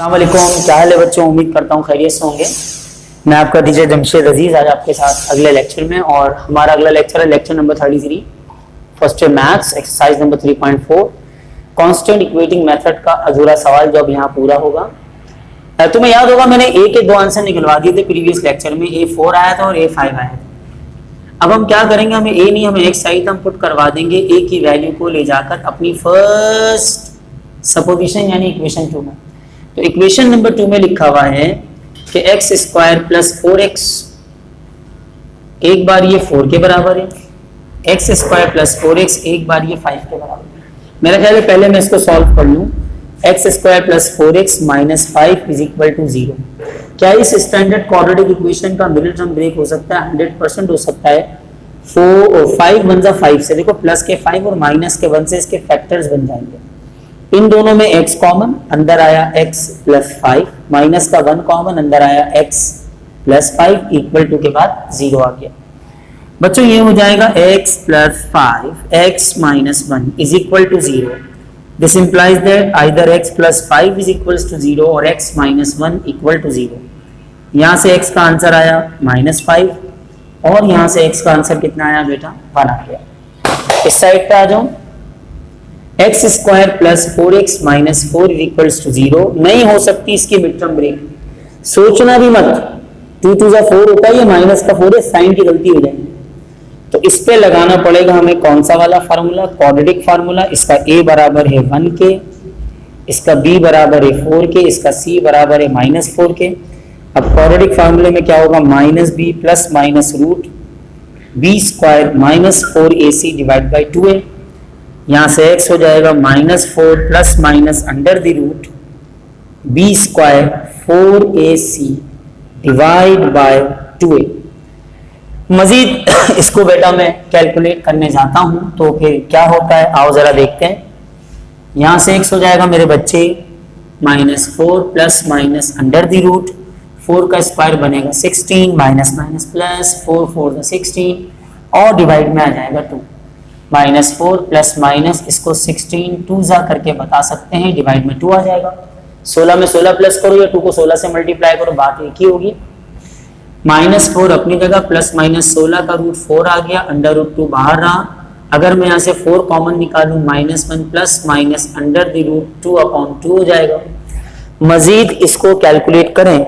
अस्सलाम वालेकुम, क्या हाल है बच्चों। उम्मीद करता हूँ खैरियत से होंगे। मैं आपका टीचर जमशेद अजीज आज आपके साथ अगले लेक्चर में, और हमारा अगला लेक्चर है lecture number 33, first year maths, exercise number 3.4, constant equating method का अधूरा सवाल जो अब यहाँ पूरा होगा। तुम्हें याद होगा मैंने ए के दो आंसर निकलवा दिए थे प्रीवियस लेक्चर में, A4 आया था और A5 आया था। अब हम क्या करेंगे, हमें ए नहीं हमें एक्स चाहिए, हम पुट करवा देंगे ए की वैल्यू को ले जाकर अपनी फर्स्ट सपोजिशन यानी इक्वेशन 2 में। तो इक्वेशन नंबर 2 में लिखा हुआ है कि एक्स स्क्वायर प्लस 4x, एक बार ये 4 के बराबर है, एक्स स्क्वायर प्लस 4x एक बार ये 5 के बराबर है। मेरा ख्याल है पहले मैं इसको सॉल्व कर लूं। X square plus 4x minus 5 is equal to 0। क्या इस स्टैंडर्ड क्वाड्रेटिक इक्वेशन का मिडिल टर्म ब्रेक हो सकता है? 100% हो सकता है। 5 1 जा 5 से, देखो प्लस के 5 और माइनस के 1 से इसके फैक्टर्स बन जाएंगे। इन दोनों में x कॉमन, अंदर आया x प्लस 5, माइनस का 1 कॉमन, अंदर आया x प्लस 5 इक्वल टू के बाद 0 आ गया। बच्चों ये हो जाएगा x plus 5 x minus 1 is equal to 0। This implies that either x plus 5 is equal to 0 और x माइनस 1 इक्वल टू 0। यहाँ से x का आंसर आया माइनस 5 और यहाँ से x का आंसर कितना आया बेटा? 1 आ गया। इस साइड पे आ जाओ, x square plus 4x minus 4 equals to 0 नहीं हो सकती इसकी मिड टर्म ब्रेक। सोचना भी मत, 2 2 जा 4 होता है, ये माइनस का 4 है, साइन की गलती हो जाएगी। तो इस पे लगाना पड़ेगा हमें कौन सा वाला फार्मूला? Quadratic formula. इसका a बराबर है 1 के, इसका b बराबर है 4 के, इसका c बराबर है माइनस 4 के। अब क्वाड्रेटिक फार्मूले में क्या होगा? Minus b plus minus root b square minus 4ac divide by 2a। यहाँ से x हो जाएगा minus 4 plus minus under the root b square 4ac divide by 2a। मजीद इसको बेटा मैं कैलकुलेट करने जाता हूं तो फिर क्या होता है आओ जरा देखते हैं। यहाँ से x हो जाएगा मेरे बच्चे minus 4 plus minus under the root 4 का स्क्वायर बनेगा 16 माइनस माइनस प्लस 4 4 16 और डिवाइड में आ जाएगा 2। माइनस 4 प्लस माइनस इसको 16 2 जा करके बता सकते हैं, डिवाइड में 2 आ जाएगा। 16 में 16 प्लस करो या 2 को 16 से मल्टीप्लाई करो, बात एक ही होगी। माइनस 4 अपनी जगह, प्लस माइनस 16 का रूट 4 आ गया, अंडर रूट 2 बाहर रहा। अगर मैं यहाँ से 4 कॉमन निकालूं, minus 1 plus minus under the root 2 upon 2 हो जाएगा। मजीद इसको कैलकुलेट करें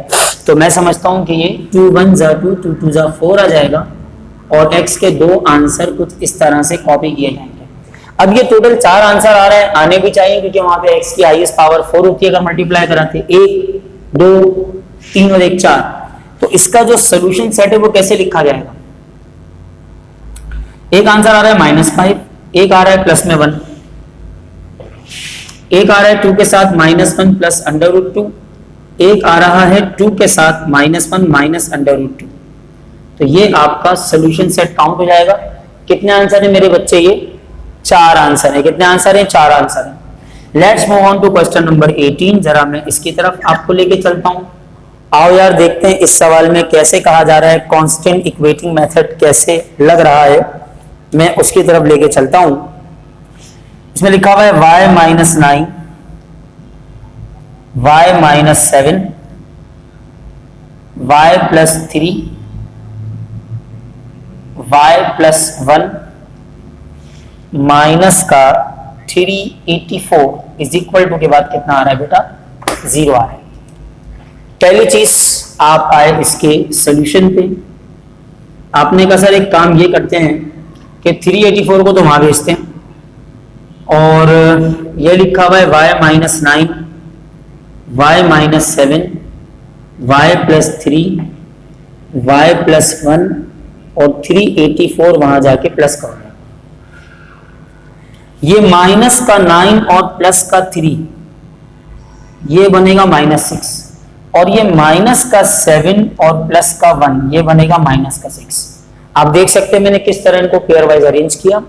तो मैं समझता हूँ कि ये 2 1 जा 2 2 2 जा 4 आ जाएगा और x के दो आंसर कुछ इस तरह से कॉपी किए जाएंगे। अब ये टोटल 4 आंसर आ रहा है, आने भी चाहिए क्योंकि वहां पे x की हाईएस्ट पावर 4 होती है अगर मल्टीप्लाई कराते 1 2 3 और 1 4। तो इसका जो सोल्यूशन सेट है वो कैसे लिखा जाएगा? एक आंसर आ रहा है -5, एक आ रहा है प्लस में 1, एक आ रहा है 2 के साथ -1 प्लस अंडर रूट 2, एक आ रहा है 2 के साथ -1 माइनस अंडर रूट 2। तो ये आपका सोल्यूशन सेट काउंट हो जाएगा। कितने आंसर है मेरे बच्चे? ये 4 आंसर है। कितने आंसर है? 4 आंसर है। Let's move on to question number 18। जरा मैं इसकी तरफ आपको लेके चलता हूं। आओ यार देखते हैं इस सवाल में कैसे कहा जा रहा है, कांस्टेंट इक्वेटिंग मेथड कैसे लग रहा है, मैं उसकी तरफ लेके चलता हूं। इसमें लिखा हुआ है y minus 9 y minus 7 y plus 3 y plus 1 minus का 384 इज इक्वल टू के बाद कितना आ रहा है बेटा? 0 आ रहा है। पहली चीज आप आए इसके सॉल्यूशन पे। आपने कहा सर एक काम ये करते हैं कि 384 को तो वहां भेजते हैं और ये लिखा हुआ है y minus 9 y minus 7 y plus 3 y plus 1 और 384 वहां जाके प्लस करो। ये माइनस का 9 और प्लस का 3 ये बनेगा -6 और ये माइनस का 7 और प्लस का 1 ये बनेगा माइनस का 6। आप देख सकते हैं मैंने किस तरह इनको पेयर वाइज अरेंज किया।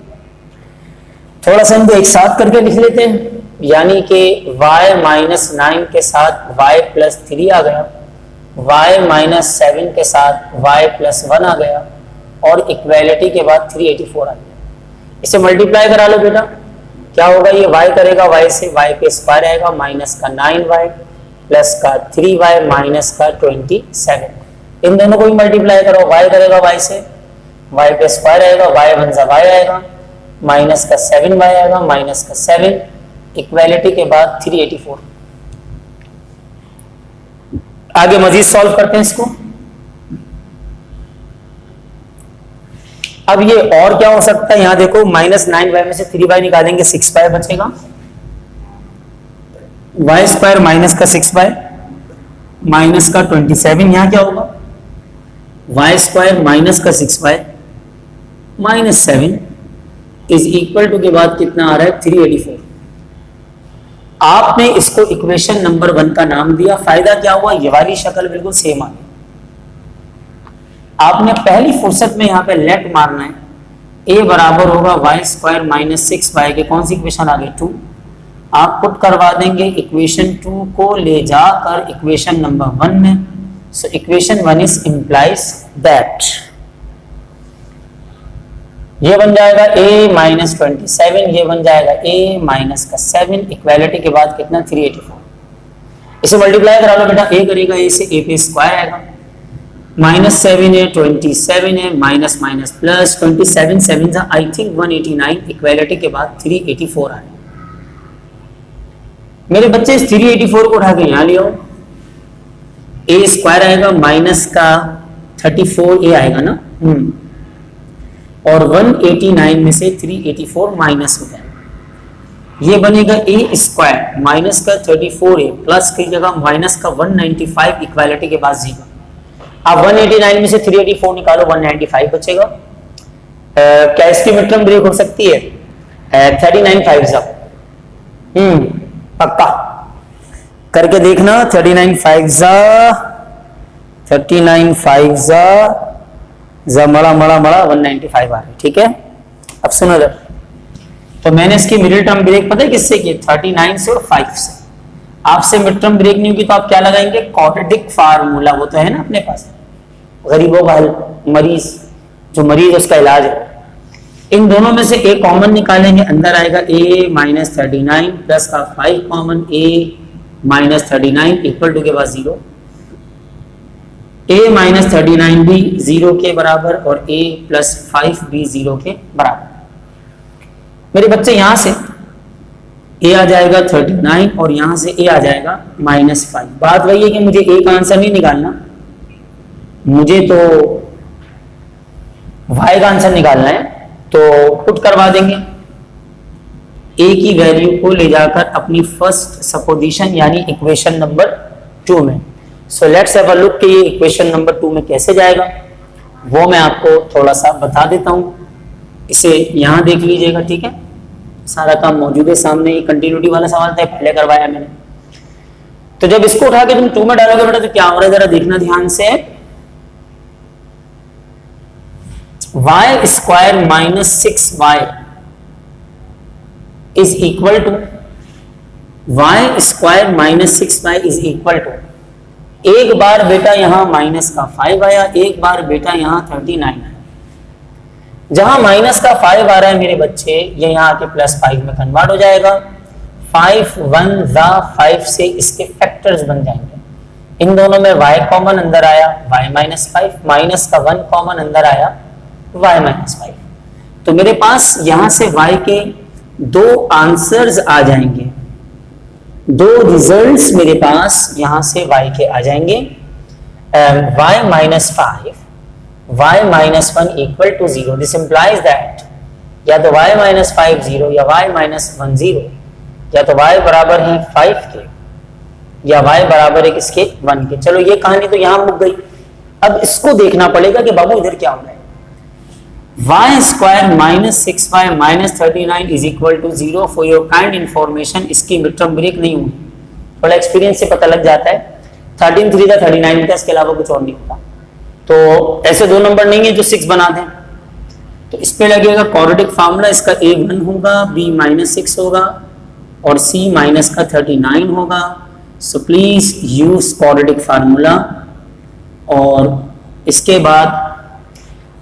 थोड़ा सा इनको एक साथ करके लिख लेते हैं, यानी कि y माइनस 9 के साथ y प्लस 3 आ गया, y माइनस 7 के साथ y प्लस 1 आ गया और इक्वालिटी के बाद 384 आ गया। इसे मल्टीप्लाई करा लो बेटा, क्या होगा? ये y करेगा y से, y पे स्क्वायर आएगा माइनस का 9y प्लस का 3y माइनस का 27। इन दोनों को भी मल्टीप्लाई करो, y करेगा y से, y पे स्क्वायर आएगा, y वन जा y आएगा, माइनस का 7y आएगा, माइनस का 7, इक्वालिटी के बाद 384। आगे मजीद सॉल्व करते हैं इसको। अब ये और क्या हो सकता है, यहां देखो माइनस 9y में से 3y निकालेंगे 6y बचेगा, y स्क्वायर माइनस का 6y माइनस का 27, यहां क्या होगा y स्क्वायर माइनस का 6y minus 7 is equal to के बाद कितना आ रहा है 384। आपने इसको इक्वेशन नंबर 1 का नाम दिया, फायदा क्या हुआ, ये वाली शक्ल बिल्कुल सेम आ गई। आपने पहली फुर्सत में यहां पे लेट मारना है, a बराबर होगा y स्क्वायर माइनस 6y के कौन सी इक्वेशन आ गई 2, आप पुट करवा देंगे इक्वेशन 2 को ले जाकर इक्वेशन नंबर 1 में। So equation 1 is implies that ये बन जाएगा a माइनस 27, ये बन जाएगा a माइनस का 7, इक्वालिटी के बाद कितना 384। इसे मल्टीप्लाई करा लो बेटा, a करेगा a से, a पे स्क्वायर आएगा, माइनस 7 है 27 है, minus minus plus 27 7 I think 189, equality के बाद 384 आए। मेरे बच्चे इस 384 को उठा के यहां ले आओ, a स्क्वायर आएगा, माइनस का 34a आएगा ना, और 189 में से 384 माइनस हो जाएगा, ये बनेगा a स्क्वायर माइनस का 34a प्लस की जगह माइनस का 195, इक्वालिटी के बाद 0। आप 189 में से 384 निकालो, 195 बचेगा। क्या इसकी मिड-टर्म ब्रेक हो सकती है? 39 5 पक्का करके देखना, 39 5 मड़ा मड़ा मड़ा 195 आ रही, ठीक है। अब सुनो इधर, तो मैंने इसकी मिडिल टर्म ब्रेक पता है किससे की, 39 से और 5 से। आपसे मिड टर्म ब्रेक नहीं होगी तो आप क्या लगाएंगे, क्वाड्रेटिक फार्मूला, वो तो है ना अपने पास, गरीबों का हल, मरीज जो मरीज उसका इलाज है। इन दोनों में से a कॉमन निकालेंगे, अंदर आएगा a माइनस 39 प्लस का 5 common, a minus 39 equal to के बाद 0, a माइनस 39 भी 0 के बराबर और a प्लस 5 भी 0 के बराबर। मेरे बच्चे यहां से a आ जाएगा 39 और यहां से a आ जाएगा माइनस 5। बात वही है कि मुझे a का आंसर नहीं निकालना, मुझे तो y का आंसर निकालना है। तो पुट करवा देंगे a की वैल्यू को ले जाकर अपनी फर्स्ट सपोजिशन यानी इक्वेशन नंबर 2 में। So let's have a look कि ये इक्वेशन नंबर 2 में कैसे जाएगा, वो मैं आपको थोड़ा सा बता देता हूं। इसे यहां देख लीजिएगा, ठीक है, सारा काम मौजूद है सामने। ये कंटिन्यूटी वाला सवाल था, पहले करवाया मैंने। तो जब इसको उठा के तुम 2 में डालोगे बेटा तो क्या हो रहा है, जरा देखना ध्यान से। y square minus 6y is equal to y square minus 6y is equal to, एक बार बेटा यहां माइनस का 5 आया, एक बार बेटा यहां 39 आया। जहां माइनस का 5 आ रहा है मेरे बच्चे, ये यहां आके प्लस 5 में कन्वर्ट हो जाएगा। 5 1 जा 5 से इसके फैक्टर्स बन जाएंगे। इन दोनों में y कॉमन अंदर आया, y माइनस 5, माइनस का 1 कॉमन अंदर आया, y माइनस 5। तो मेरे पास यहां से y के 2 आंसर्स आ जाएंगे, 2 रिजल्ट्स मेरे पास यहां से y के आ जाएंगे। y minus 5, y minus 1 equal to 0। This implies that या तो y माइनस 5 0 या y माइनस 1 0, या तो y बराबर है 5 के या y बराबर है किसके 1 के। चलो ये कहानी तो यहां मुक गई। अब इसको देखना पड़ेगा कि बाबू इधर क्या हो रहा है। y square minus 6y minus 39 is equal to 0। For your kind information, इसकी मिड टर्म ब्रेक नहीं हुई, थोड़ा एक्सपीरियंस से पता लग जाता है। 13 3 का 39 होता है, इसके अलावा कुछ और नहीं होता। तो ऐसे 2 नंबर नहीं है जो 6 बना दें, तो इस पे लगेगा क्वाड्रेटिक फार्मूला। इसका a 1 होगा, b माइनस 6 होगा और c माइनस का 39 होगा। So please use quadratic formula. और इसके बाद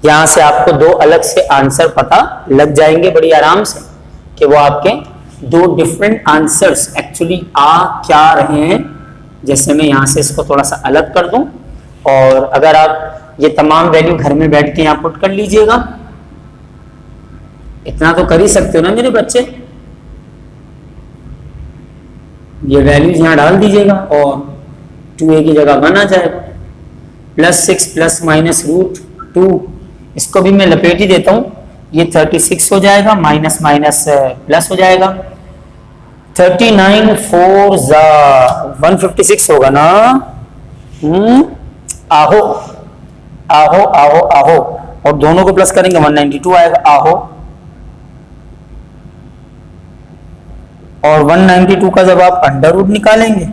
यहां से आपको 2 अलग से आंसर पता लग जाएंगे बड़ी आराम से, कि वो आपके 2 डिफरेंट आंसर्स एक्चुअली आ क्या रहे हैं जैसे मैं यहाँ से इसको थोड़ा सा अलग कर दूं, और अगर आप ये तमाम वैल्यू घर में बैठ के यहाँ पुट कर लीजिएगा, इतना तो कर ही सकते हो ना मेरे बच्चे, ये वैल्यूज यहाँ डाल दीजिएगा और 2a की जगह 1 आ जाएगा, +6 प्लस माइनस √2, इसको भी मैं लपेट ही देता हूँ, ये 36 हो जाएगा, माइनस माइनस प्लस हो जाएगा, 39 4 156 होगा ना। आहो आहो आहो आहो, और दोनों को प्लस करेंगे 192 आएगा, आहो। और 192 का जब आप अंडर रूट निकालेंगे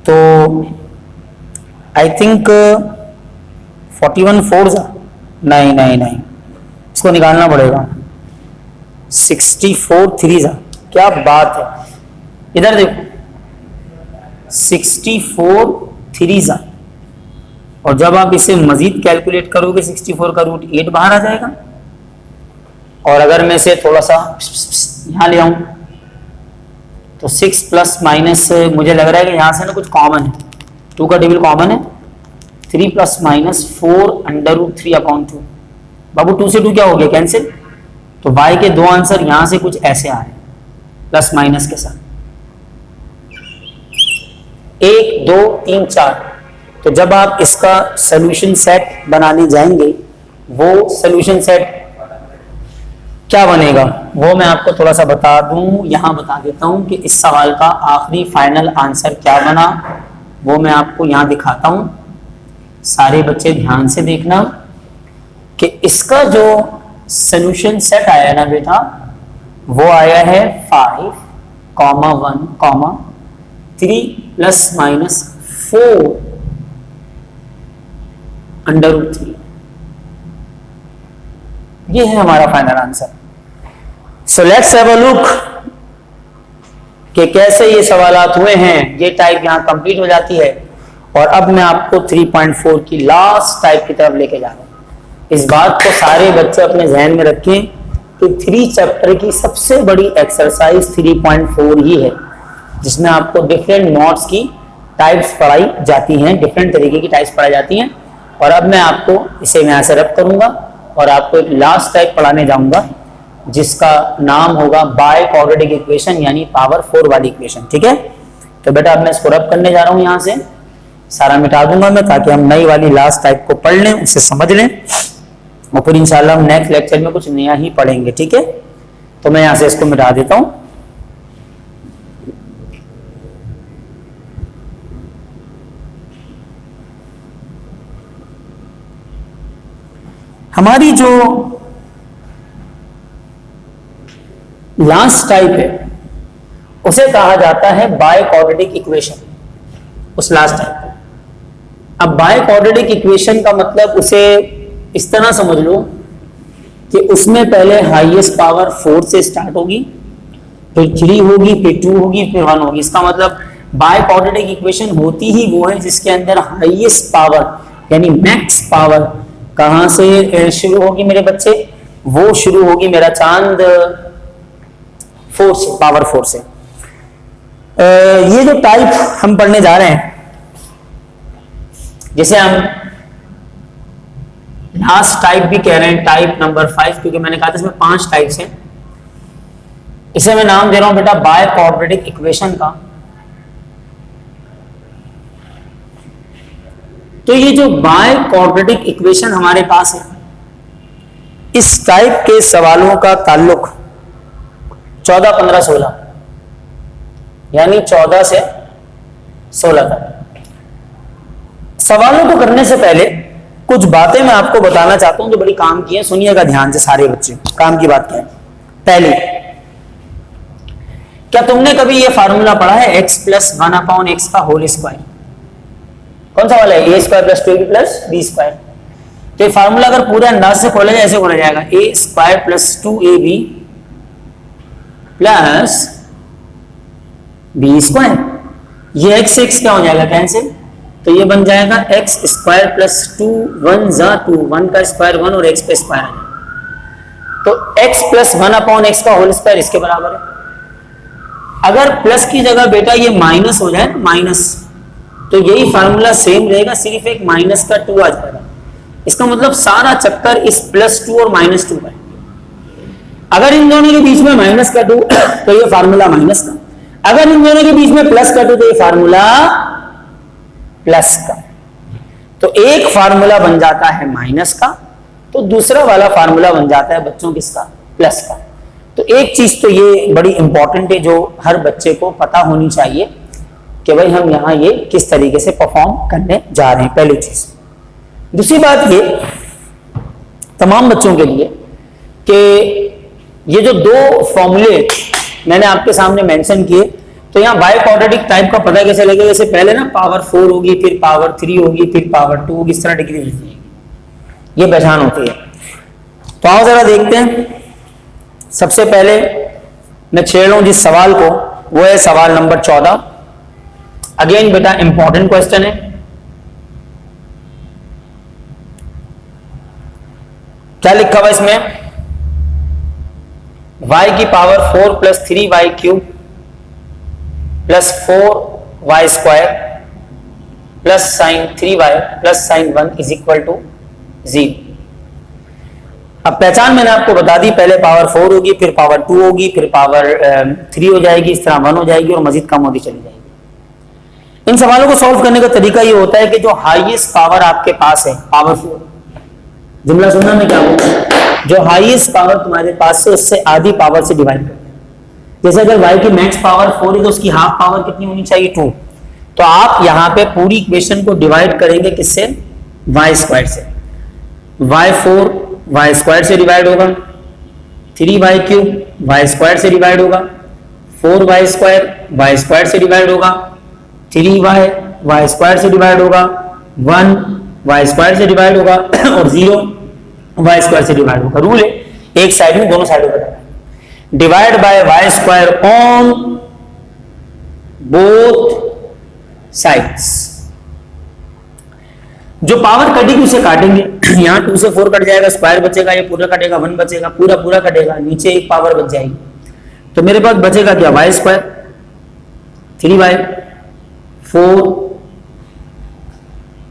तो आई थिंक 41 4 नहीं नहीं नहीं, इसको निकालना पड़ेगा, 64 3 क्या बात है, इधर देखो 64 3 और जब आप इसे मजीद कैलकुलेट करोगे 64 का √8 बाहर आ जाएगा। और अगर मैं इसे थोड़ा सा यहां ले आऊं तो 6 प्लस माइनस, मुझे लग रहा है कि यहां से ना कुछ कॉमन है, 2 का टेबल कॉमन है, 3 प्लस माइनस 4 √3/2, बाबू 2 से 2 क्या हो गया, कैंसिल, तो y के 2 आंसर यहां से कुछ ऐसे आ रहे हैं प्लस माइनस के साथ, 1 2 3 4। तो जब आप इसका सोल्यूशन सेट बनाने जाएंगे, वो सोल्यूशन सेट क्या बनेगा वो मैं आपको थोड़ा सा बता दूं, यहां बता देता हूं कि इस सवाल का आखिरी फाइनल आंसर क्या बना, वो मैं आपको यहां दिखाता हूं। सारे बच्चे ध्यान से देखना कि इसका जो सोल्यूशन सेट आया ना बेटा, वो आया है 5, 1, 3 प्लस माइनस 4 √3। ये है हमारा final answer. So let's have a look कि कैसे ये सवालात हुए हैं। ये टाइप यहां कंप्लीट हो जाती है और अब मैं आपको 3.4 की लास्ट टाइप की तरफ लेके जा रहा हूं। इस बात को सारे बच्चे अपने जहन में रखें कि 3 चैप्टर की सबसे बड़ी एक्सरसाइज 3.4 ही है, जिसमें आपको डिफरेंट नोट्स की टाइप्स पढ़ाई जाती हैं, डिफरेंट तरीके की टाइप्स पढ़ाई जाती हैं। और अब मैं आपको इसे यहाँ से रब करूंगा और आपको एक लास्ट टाइप पढ़ाने जाऊंगा जिसका नाम होगा बाय क्वाड्रेटिक इक्वेशन, यानी पावर 4 वाली इक्वेशन। ठीक है, तो बेटा अब मैं इसको रब करने जा रहा हूं, यहां से सारा मिटा दूंगा मैं, ताकि हम नई वाली लास्ट टाइप को पढ़ लें, उसे समझ लें और फिर इंशाल्लाह हम नेक्स्ट लेक्चर में कुछ नया ही पढ़ेंगे। ठीक है, तो मैं यहां से इसको मिटा देता हूं। हमारी जो लास्ट टाइप है उसे कहा जाता है बाय क्वाड्रेटिक इक्वेशन, उस लास्ट टाइप को। अब बाय क्वाड्रेटिक इक्वेशन का मतलब उसे इस तरह समझ लो कि उसमें पहले हाईएस्ट पावर 4 से स्टार्ट होगी, फिर 3 होगी, फिर 2 होगी, फिर 1 होगी। इसका मतलब बाय क्वाड्रेटिक इक्वेशन होती ही वो है जिसके अंदर हाईएस्ट पावर यानी मैक्स पावर कहां से शुरू होगी मेरे बच्चे, वो शुरू होगी मेरा चांद 4 से, पावर 4 से। ये जो टाइप हम पढ़ने जा रहे हैं, जिसे हम लास्ट टाइप भी कह रहे हैं, टाइप नंबर 5, क्योंकि मैंने कहा था इसमें 5 टाइप्स हैं। इसे मैं नाम दे रहा हूं बेटा बाय क्वाड्रेटिक इक्वेशन का। तो ये जो बाय क्वाड्रेटिक इक्वेशन हमारे पास है, इस टाइप के सवालों का ताल्लुक 14, 15, 16 यानी 14 से 16 तक। सवालों को करने से पहले कुछ बातें मैं आपको बताना चाहता हूं जो बड़ी काम की है। सुनिएगा ध्यान से सारे बच्चे, काम की बात क्या है। पहली, क्या तुमने कभी ये फार्मूला पढ़ा है x + 1/x का होल स्क्वायर? कौन सा वाला है? a² + 2ab + b²। तो ये फार्मूला अगर पूरे अंदाज से खोला जाए ऐसे खोला जाएगा, a² + 2ab + b²। ये x से x क्या हो जाएगा? कैंसिल। तो ये बन जाएगा x² + 2 1 × 2, 1 का स्क्वायर 1 और x पे स्क्वायर आ जाएगा। तो x + 1/x का होल स्क्वायर इसके बराबर है। अगर प्लस की जगह बेटा ये माइनस हो जाए ना, माइनस, तो यही फार्मूला सेम रहेगा, सिर्फ एक माइनस का 2 आ जाएगा। इसका मतलब सारा चक्कर इस +2 और -2 का है। अगर इन दोनों के बीच में माइनस का 2 तो ये फार्मूला माइनस का, अगर इन दोनों के बीच में प्लस का 2 तो ये फार्मूला प्लस का। तो एक फार्मूला बन जाता है माइनस का, तो दूसरा वाला फार्मूला बन जाता है बच्चों किसका, प्लस का। तो एक चीज तो ये बड़ी इंपॉर्टेंट है जो हर बच्चे को पता होनी चाहिए कि भाई हम यहां ये किस तरीके से परफॉर्म करने जा रहे हैं, पहली चीज। दूसरी बात ये तमाम बच्चों के लिए कि ये जो दो फॉर्मूले मैंने आपके सामने मेंशन किए, तो यहाँ बाय क्वाड्रेटिक टाइप का पता कैसे लगेगा, जैसे पहले ना पावर 4 होगी, फिर पावर 3 होगी, फिर पावर 2 होगी, इस तरह डिग्री मिल जाएगी, ये पहचान होती है। तो आओ जरा देखते हैं। सबसे पहले मैं छेड़ लूं जिस सवाल को, वो है सवाल नंबर 14। अगेन बेटा इंपॉर्टेंट क्वेश्चन है। क्या लिखा हुआ इसमें, y की power 4 + 3y cube + 4y square plus sign 3y plus sign 1 = 0। अब पहचान मैंने आपको बता दी, पहले पावर 4 होगी, फिर पावर 2 होगी, फिर पावर 3 हो जाएगी, इस तरह 1 हो जाएगी और मजीद कम होती चली जाएगी। इन सवालों को सॉल्व करने का तरीका ये होता है कि जो हाईएस्ट पावर आपके पास है, पावर 4, जुमला सुनना में क्या होता है, जो हाईएस्ट पावर तुम्हारे पास है उससे आधी पावर से डिवाइड करते हैं। जैसे अगर y की मैक्स पावर 4 है तो उसकी हाफ पावर कितनी होनी चाहिए, 2। तो आप यहां पे पूरी इक्वेशन को डिवाइड करेंगे किससे, y² से। y4 y² से डिवाइड होगा, 3y³ y² से डिवाइड होगा, 4y² y² से डिवाइड होगा, 3y y² से डिवाइड होगा, 1 y² से डिवाइड होगा और 0 y² से डिवाइड होगा। रूल है एक साइड में, दोनों साइडों पर divide by y² on both sides. जो पावर कटेगी उसे काटेंगे, यहां 2 से 4 कट जाएगा, स्क्वायर बचेगा, ये पूरा कटेगा, 1 बचेगा, पूरा पूरा कटेगा, नीचे एक पावर बच जाएगी। तो मेरे पास बचेगा क्या, y², 3y, 4,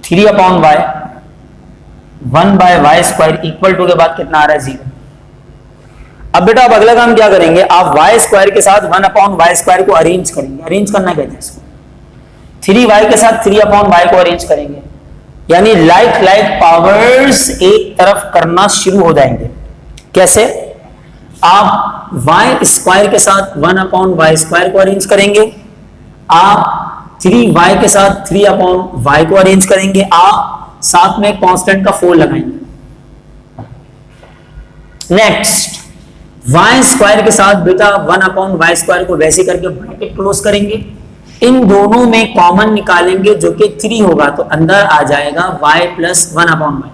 3/y, 1/y² equal to के बाद कितना आ रहा है, 0। अब बेटा अब अगला काम क्या करेंगे, आप y² के साथ 1/y² को अरेंज करेंगे। अरेंज करना कहते हैं इसको। 3y के साथ 3/y को अरेंज करेंगे, यानी लाइक लाइक पावर्स एक तरफ करना शुरू हो जाएंगे। कैसे, आप y² के साथ 1/y² को अरेंज करेंगे, आप 3y के साथ 3/y को अरेंज करेंगे, आप साथ में कांस्टेंट का 4 लगाएंगे। नेक्स्ट y² के साथ बेटा 1/y² को वैसे करके ब्रैकेट क्लोज करेंगे, इन दोनों में कॉमन निकालेंगे जो कि 3 होगा, तो अंदर आ जाएगा y + 1/y।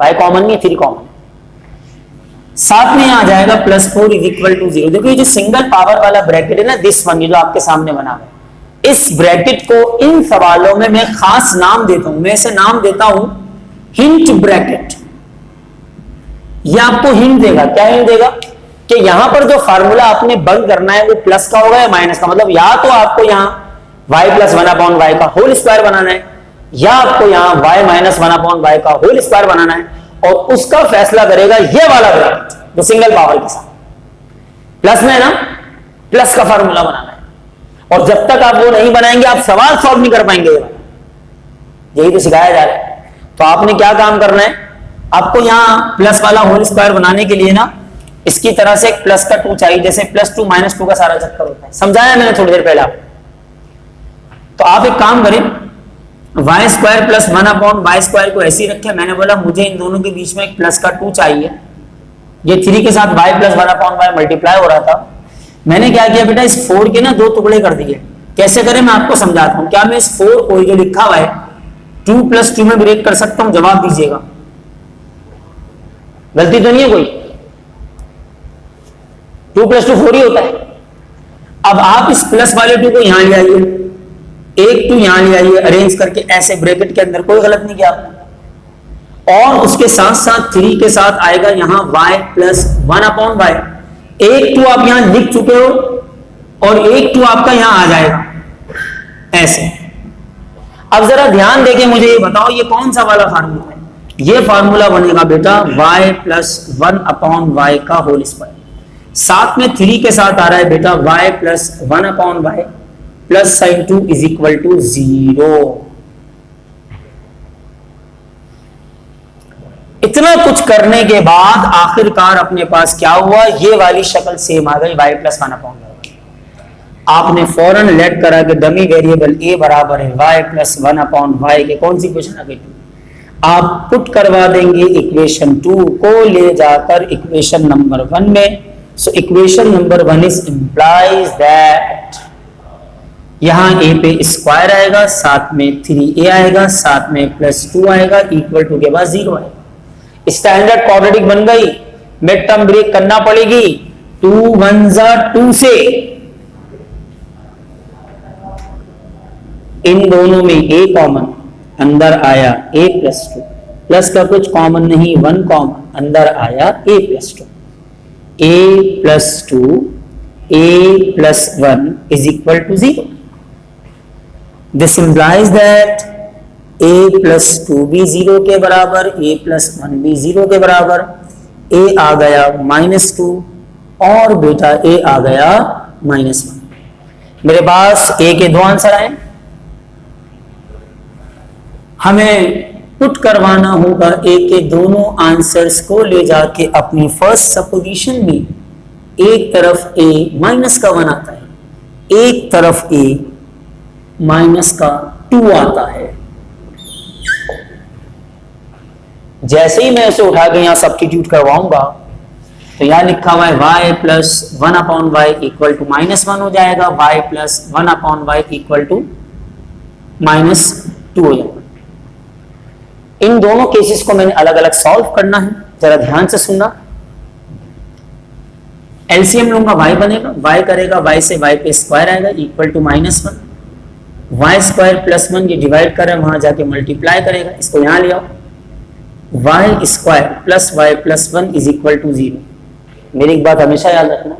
y कॉमन नहीं, 3 कॉमन, साथ में आ जाएगा +4 = 0। देखो ये जो सिंगल पावर वाला ब्रैकेट है ना, दिस वन, ये जो आपके सामने बना हुआ है, इस ब्रैकेट को इन सवालों में मैं खास नाम देता हूं। मैं इसे नाम देता हूं हिंट ब्रैकेट। ये आपको हिंट देगा, क्या हिंट देगा कि यहां पर जो फार्मूला आपने बंद करना है वो प्लस का होगा या माइनस का। मतलब या तो आपको यहां y + 1/y का होल स्क्वायर बनाना है, या आपको यहां y - 1/y का होल स्क्वायर बनाना है, और उसका फैसला करेगा ये वाला ब्रैकेट जो सिंगल पावर के साथ प्लस में है ना, प्लस का फार्मूला बनाना है। और जब तक आप वो नहीं बनाएंगे आप सवाल सॉल्व नहीं कर पाएंगे। यही तो सिखाया जा रहा है। तो आपने क्या काम करना है, आपको यहां प्लस वाला होल स्क्वायर बनाने के लिए ना इसकी तरह से एक प्लस का 2 चाहिए, जैसे +2 - 2 का सारा चक्कर होता है। समझाया मैंने थोड़ी देर पहले आपको। तो आप एक काम करें, y² + 1/y² को ऐसे ही रखें। मैंने बोला मुझे इन दोनों के बीच में एक प्लस का 2 चाहिए। ये 3 के साथ y + 1/y मल्टीप्लाई हो रहा था। मैंने क्या किया बेटा, इस 4 के ना 2 टुकड़े कर दिए। कैसे करें मैं आपको समझाता हूं। क्या मैं इस 4 को जो लिखा हुआ है 2 + 2 में ब्रेक कर सकता हूं? जवाब दीजिएगा, गलती तो नहीं है कोई? 2 + 2 4 ही होता है। अब आप इस प्लस वाले 2 को यहां ले आइए, एक 2 यहां ले आइए, अरेंज करके ऐसे ब्रैकेट के अंदर, कोई गलत नहीं किया आपने। और उसके साथ साथ 3 के साथ आएगा यहां y + 1/y। एक 2 आप यहां लिख चुके हो, और एक 2 आपका यहां आ जाएगा ऐसे। अब जरा ध्यान देके मुझे ये बताओ ये कौन सा वाला फार्मूला है? ये फार्मूला बनेगा बेटा y प्लस 1/y का होल स्क्वायर, साथ में 3 के साथ आ रहा है बेटा y plus 1/y plus sine 2 is equal to 0। इतना कुछ करने के बाद आखिरकार अपने पास क्या हुआ, ये वाली शक्ल सेम आ गई y प्लस 1/y। आपने फौरन लेट करा कि डमी वेरिएबल a बराबर है y प्लस 1/y के कौन सी इक्वेशन आ गई? आप पुट करवा देंगे इक्वेशन 2 को ले जाकर इक्वेशन नंबर 1 में। So equation number 1 is implies that यहां a पे स्क्वायर आएगा, साथ में 3a आएगा, साथ में प्लस 2 आएगा, इक्वल टू के बाद 0 आएगा। स्टैंडर्ड क्वाड्रेटिक बन गई, मिड टर्म ब्रेक करना पड़ेगी। 2 1 2 से इन दोनों में a कॉमन, अंदर आया a प्लस 2, प्लस का कुछ कॉमन नहीं 1 कॉमन, अंदर आया a plus 2, a plus 2 a plus 1 is equal to 0। This implies that a plus 2 भी 0 के बराबर, a प्लस 1 भी 0 के बराबर, a आ गया -2 और बेटा a आ गया -1। मेरे पास a के 2 आंसर आए। हमें पुट करवाना होगा a के दोनों आंसर्स को ले जाके अपनी फर्स्ट सपोजिशन में। एक तरफ a माइनस का 1 आता है, एक तरफ a माइनस का 2 आता है। जैसे ही मैं इसे उठा के यहां सब्स्टिट्यूट करवाऊंगा तो यहां लिखा हुआ है y plus 1/y equal to -1 हो जाएगा, y plus 1/y equal to -2 हो जाएगा। इन दोनों केसेस को मैंने अलग अलग सॉल्व करना है, जरा ध्यान से सुनना। एलसीएम लूंगा y बनेगा, y करेगा y से y पे स्क्वायर आएगा equal to -1, y square plus 1 ये डिवाइड कर रहा है, वहां जाके मल्टीप्लाई करेगा, इसको यहां ले आओ, y square plus y plus 1 is equal to 0। मेरी एक बात हमेशा याद रखना,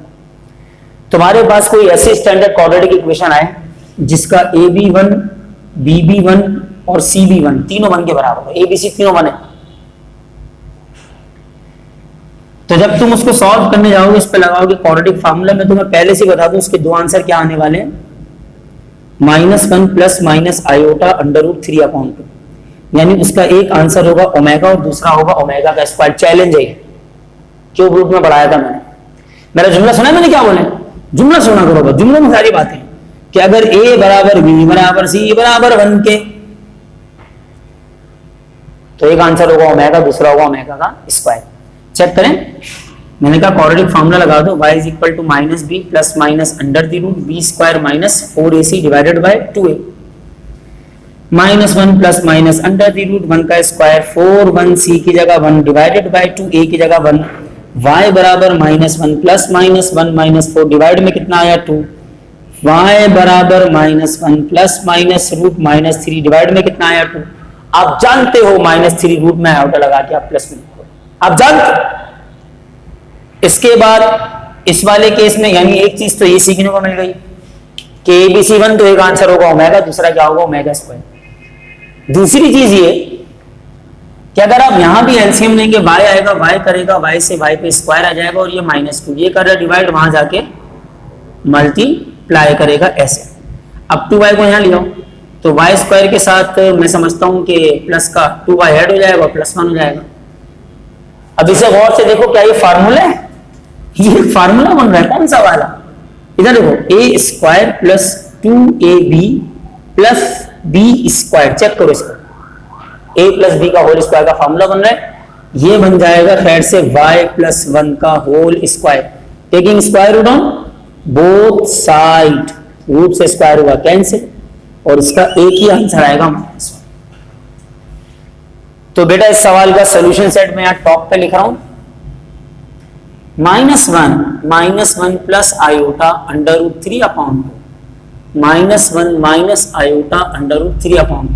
तुम्हारे पास कोई ऐसे स्टैंडर्ड क्वाड्रेटिक इक्वेशन आए जिसका ab1 bb1 और cb1 तीनों 1 के बराबर है, abc तीनों 1 है, तो जब तुम उसको सॉल्व करने जाओगे, इस पे लगाओगे क्वाड्रेटिक फार्मूला में, तो मैं पहले से बता दूं उसके 2 आंसर क्या आने वाले हैं, -1 प्लस माइनस आयोटा √3/2, यानी उसका एक आंसर होगा ओमेगा और दूसरा होगा ओमेगा का स्क्वायर। चैलेंज है, क्यूब रूट में बढ़ाया था मैंने। मेरा जुमला सुना मैंने क्या बोले? जुमला सुना करो, जुमले में सारी बातें कि अगर a बराबर b बराबर c बराबर 1 के, तो एक आंसर होगा ओमेगा, दूसरा होगा ओमेगा का स्क्वायर। चेक करें, मैंने कहा क्वाड्रेटिक फार्मूला लगा दो, y is equal to -b plus minus under the root b square minus 4ac divided by 2a, -1 plus minus under the root 1 का स्क्वायर, 4 1 c की जगह 1 डिवाइडेड बाय 2a की जगह 1, y बराबर -1 प्लस माइनस 1 माइनस 4 डिवाइड में कितना आया 2, y बराबर -1 प्लस माइनस रूट -3 डिवाइड में कितना आया 2। आप जानते हो -3 रूट में आयोटा लगा के आप प्लस में लिखो, आप जानते। इसके बाद इस वाले केस में यानी एक चीज तो ये सीखने को मिल गई कि ABC1 तो एक आंसर होगा ओमेगा, दूसरा क्या होगा ओमेगा स्क्वायर। दूसरी चीज ये कि अगर आप यहां भी एलसीएम लेंगे, y आएगा, y करेगा, y से y पे स्क्वायर आ जाएगा और ये -2, ये कर रहा है डिवाइड, वहां जाके मल्टीप्लाई करेगा ऐसे। अब 2y को यहां ले आओ, तो y स्क्वायर के साथ मैं समझता हूं कि प्लस का 2y ऐड हो जाएगा, +1 हो जाएगा। अब इसे गौर से देखो, क्या ये फार्मूला है? ये फार्मूला बन रहा है, कौन सा वाला? इधर देखो, a square plus 2ab plus b square, check करो इसको, a प्लस b का होल स्क्वायर का फार्मूला बन रहा है। ये बन जाएगा खैर से y प्लस 1 का whole square, taking square root on both side, root से स्क्वायर हुआ कैंसिल और इसका एक ही आंसर आएगा -1। तो बेटा इस सवाल का सॉल्यूशन सेट में यहां टॉप पे लिख रहा हूं, -1 प्लस आयोटा √3/2, -1 माइनस आयोटा √3/2।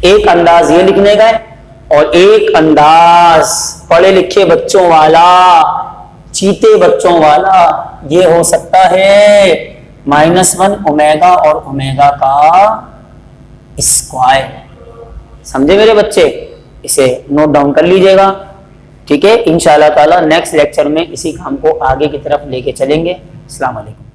एक अंदाज ये लिखने का है और एक अंदाज पढ़े लिखे बच्चों वाला, चीते बच्चों वाला ये हो सकता है -1 ओमेगा और ओमेगा का स्क्वायर। समझे मेरे बच्चे? इसे नोट डाउन कर लीजिएगा। ठीक है, इंशाल्लाह ताला नेक्स्ट लेक्चर में इसी काम को आगे की तरफ लेके चलेंगे। अस्सलाम वालेकुम।